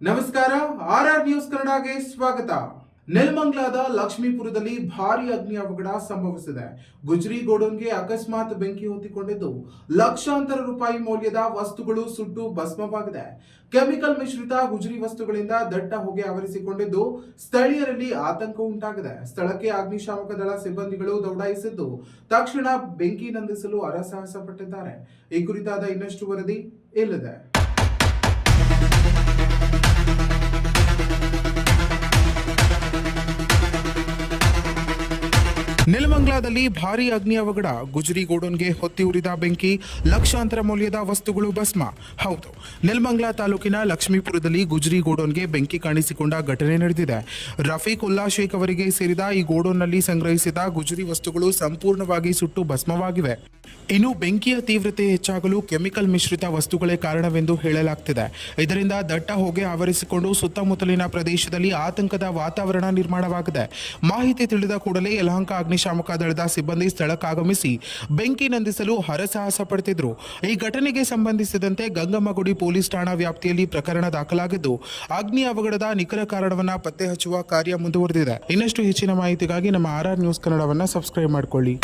ನಮಸ್ಕಾರ, RR news ಕನ್ನಡಗೆ ಸ್ವಾಗತ. ನೆಲಮಂಗಲದ ಲಕ್ಷ್ಮೀಪುರದಲ್ಲಿ ಭಾರೀ ಅಗ್ನಿ ಅವಘಡ ಸಂಭವಿಸಿದೆ. ಗುಜರಿ ಗೋಡೌನ್ಗೆ ಅಕಸ್ಮಾತ್ ಬೆಂಕಿ ಹೊತ್ತಿಕೊಂಡಿದ್ದು ಲಕ್ಷಾಂತರ ರೂಪಾಯಿ ಮೌಲ್ಯದ ವಸ್ತುಗಳು ಸುಟ್ಟು ಭಸ್ಮವಾಗಿದೆ. ಕೆಮಿಕಲ್ ಮಿಶ್ರಿತ ಗುಜರಿ ವಸ್ತುಗಳಿಂದ ದಟ್ಟ ಹೊಗೆ ಆವರಿಸಿಕೊಂಡಿದ್ದು ಸ್ಥಳೀಯರಲ್ಲಿ ಆತಂಕ ಉಂಟಾಗಿದೆ. ಸ್ಥಳಕ್ಕೆ ಅಗ್ನಿಶಾಮಕ ದಳ ಸಿಬ್ಬಂದಿಗಳು ದೌಡಾಯಿಸಿದ್ದು ತಕ್ಷಣ ಬೆಂಕಿ ನಂದಿಸಲು ಹರಸಾಹಸ ಪಟ್ಟಿದ್ದಾರೆ. ಈ ಕುರಿತಾದ ಇನ್ನಷ್ಟು ವರದಿ ಇಲ್ಲಿದೆ. ನೆಲಮಂಗಲದಲ್ಲಿ ಭಾರೀ ಅಗ್ನಿ ಅವಘಡ. ಗುಜರಿ ಗೋಡೌನ್ಗೆ ಹೊತ್ತಿ ಉರಿದ ಬೆಂಕಿ, ಲಕ್ಷಾಂತರ ಮೌಲ್ಯದ ವಸ್ತುಗಳು ಭಸ್ಮ. ಹೌದು, ನೆಲಮಂಗಲ ತಾಲೂಕಿನ ಲಕ್ಷ್ಮೀಪುರದಲ್ಲಿ ಗುಜರಿ ಗೋಡೌನ್ಗೆ ಬೆಂಕಿ ಕಾಣಿಸಿಕೊಂಡ ಘಟನೆ ನಡೆದಿದೆ. ರಫೀಕ್ ಉಲ್ಲಾ ಶೇಖ್ ಅವರಿಗೆ ಸೇರಿದ ಈ ಗೋಡೌನ್ನಲ್ಲಿ ಸಂಗ್ರಹಿಸಿದ ಗುಜರಿ ವಸ್ತುಗಳು ಸಂಪೂರ್ಣವಾಗಿ ಸುಟ್ಟು ಭಸ್ಮವಾಗಿವೆ. ಇನ್ನು ಬೆಂಕಿಯ ತೀವ್ರತೆ ಹೆಚ್ಚಾಗಲು ಕೆಮಿಕಲ್ ಮಿಶ್ರಿತ ವಸ್ತುಗಳೇ ಕಾರಣವೆಂದು ಹೇಳಲಾಗ್ತಿದೆ. ಇದರಿಂದ ದಟ್ಟ ಹೊಗೆ ಆವರಿಸಿಕೊಂಡು ಸುತ್ತಮುತ್ತಲಿನ ಪ್ರದೇಶದಲ್ಲಿ ಆತಂಕದ ವಾತಾವರಣ ನಿರ್ಮಾಣವಾಗಿದೆ. ಮಾಹಿತಿ ತಿಳಿದ ಕೂಡಲೇ ಯಲಹಂಕ ಅಗ್ನಿಶಾಮಕ ದಳದ ಸಿಬ್ಬಂದಿ ಸ್ಥಳಕ್ಕಾಗಮಿಸಿ ಬೆಂಕಿ ನಂದಿಸಲು ಹರಸಾಹಸ ಪಡುತ್ತಿದ್ದರು. ಈ ಘಟನೆಗೆ ಸಂಬಂಧಿಸಿದಂತೆ ಗಂಗಮ್ಮಗುಡಿ ಪೊಲೀಸ್ ಠಾಣಾ ವ್ಯಾಪ್ತಿಯಲ್ಲಿ ಪ್ರಕರಣ ದಾಖಲಾಗಿದ್ದು ಅಗ್ನಿ ಅವಘಡದ ನಿಖರ ಕಾರಣವನ್ನು ಪತ್ತೆ ಹಚ್ಚುವ ಕಾರ್ಯ ಮುಂದುವರೆದಿದೆ. ಇನ್ನಷ್ಟು ಹೆಚ್ಚಿನ ಮಾಹಿತಿಗಾಗಿ ನಮ್ಮ ಆರ್ಆರ್ ನ್ಯೂಸ್ ಕನ್ನಡವನ್ನು ಸಬ್ಸ್ಕ್ರೈಬ್ ಮಾಡಿಕೊಳ್ಳಿ.